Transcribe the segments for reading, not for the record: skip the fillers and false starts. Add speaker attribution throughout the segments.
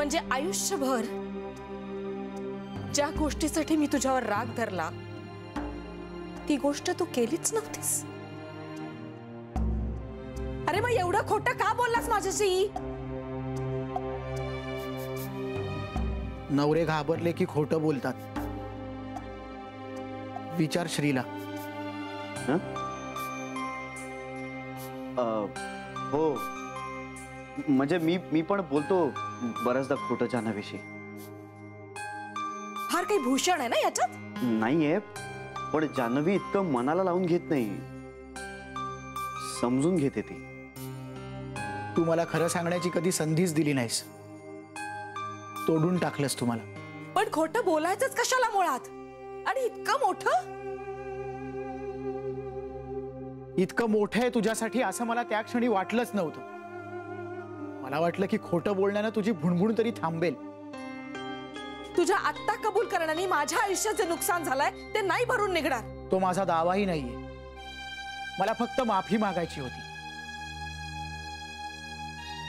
Speaker 1: म्हणजे आयुष्यभर ज्या गोष्टीसाठी मी तुझ्यावर राग धरला ती गोष्ट तू केलीच नव्हतीस। अरे मग एवढं खोटं का बोललास माझ्याशी?
Speaker 2: नवरे घाबरले की खोटं बोलतात। विचार श्रीला।
Speaker 3: हो म्हणजे मी पण बोलतो बऱ्याचदा खोटं जान्हवीशी।
Speaker 1: फार काही भूषण आहे ना याच्यात?
Speaker 3: नाहीये, पण जान्हवी इतकं मनाला लावून घेत नाही, समजून घेते ती।
Speaker 2: तू मला खरं सांगण्याची कधी संधीच दिली नाहीस, तोडून टाकलंस तुम्हाला।
Speaker 1: पण खोटं बोलायचंच कशाला मुळात? आणि इतकं मोठं?
Speaker 2: इतकं मोठं आहे तुझ्यासाठी असं मला त्या क्षणी वाटलंच नव्हतं। मला वाटलं की खोटं बोलण्यानं तुझी भुणभुण तरी थांबेल।
Speaker 1: तुझ्या आत्ता कबूल करण्याने माझ्या आयुष्याचे नुकसान झालंय ते नाही भरून निघणार।
Speaker 2: तो माझा दावाही नाहीये, मला फक्त माफी मागायची होती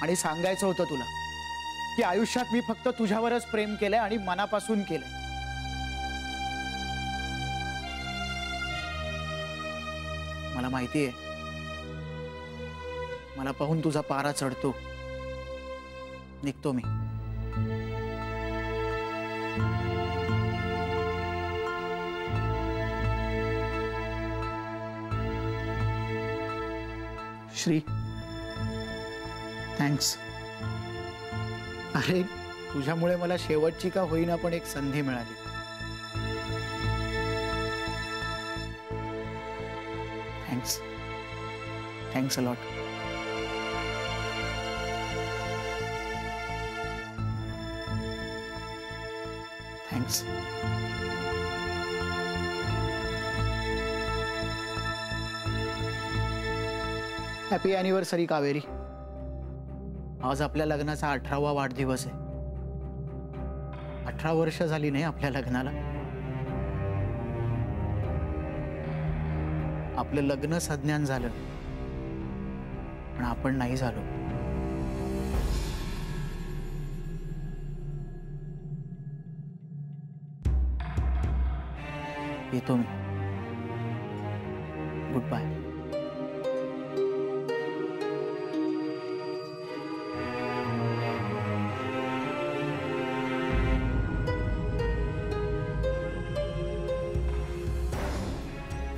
Speaker 2: आणि सांगायचं होतं तुला की आयुष्यात मी फक्त तुझ्यावरच प्रेम केलंय आणि मनापासून केलंय। मला माहितीये मला पाहून तुझा पारा चढतो, निघतो मी। श्री थँक्स। अरे तुझ्यामुळे मला शेवटची का होईना पण एक संधी मिळाली। Thanks, thanks a lot. Thanks. Happy anniversary Kaveri. आज आपल्या लग्नाचा 18वा वाढदिवस आहे। 18 वर्ष झाली नाही आपल्या लग्नाला। आपलं लग्न संज्ञान झालं पण आपण नाही झालो। येतो मी। Good bye.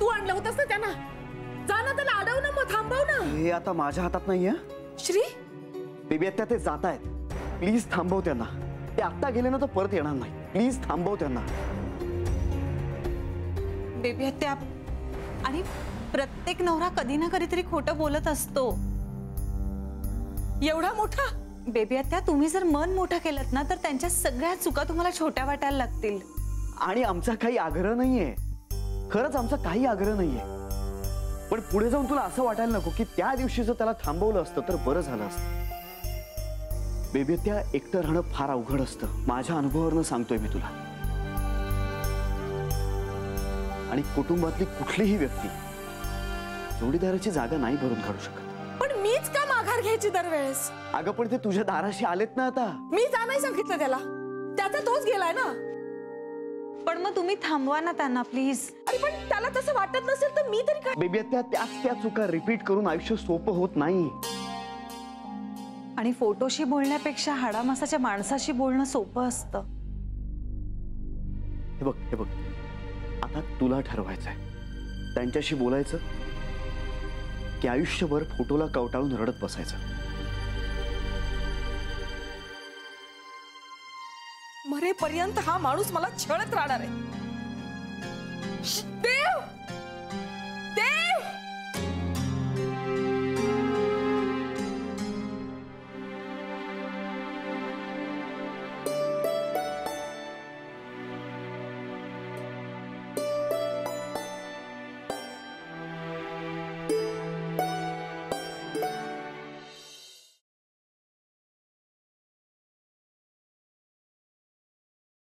Speaker 1: तू आणलं होतस ना त्यांना? जा ना, त्याला अडव ना, मग थांबव ना।
Speaker 3: हे आता माझ्या हातात नाहीये
Speaker 1: श्री।
Speaker 3: बेबी आता ते जात आहेत, प्लीज थांबव त्यांना। ते आत्ता गेले ना तर परत येणार नाही, प्लीज थांबव त्यांना।
Speaker 4: बेबी हत्या आणि प्रत्येक नवरा कधी ना कधीतरी खोटं बोलत असतो।
Speaker 1: एवढा मोठा?
Speaker 4: बेबी हत्या तुम्ही जर मन मोठं केलं ना तर त्यांच्या सगळ्या चुका तुम्हाला छोट्या वाटायला लागतील।
Speaker 3: आणि आमचा काही आग्रह नाहीये, खरंच आमचा काही आग्रह नाहीये, पण पुढे जाऊन तुला असं वाटायला नको की त्या दिवशी जर त्याला थांबवलं असतं तर बरं झालं असतं। बेबी त्या एकटं राहणं फार अवघड असतं, माझ्या अनुभवावरून सांगतोय मी तुला। आणि कुटुंबातली कुठलीही व्यक्ती जोडीदाराची जागा नाही भरून काढू शकत।
Speaker 1: पण मीच का माघार घ्यायची दरवेळेस?
Speaker 3: अगं पण ते तुझ्या दाराशी आलेत ना आता।
Speaker 1: मी जा नाही सांगितलं त्याला, त्याचा तोच गेलाय ना।
Speaker 4: पण मग तुम्ही थांबवा ना त्यांना प्लीज।
Speaker 1: अरे पण त्याला तसं वाटत नसेल तर मी तरी काय?
Speaker 3: बेबी त्या चुका रिपीट करून आयुष्य सोपं होत नाही।
Speaker 4: आणि फोटोशी बोलण्यापेक्षा हाडामासाच्या माणसाशी बोलणं सोपं असतं।
Speaker 3: हे बघ आता तुला ठरवायचंय त्यांच्याशी बोलायचं की आयुष्यभर फोटोला कवटाळून रडत बसायचं।
Speaker 1: मरेपर्यंत हा माणूस मला छळत राहणार आहे। देव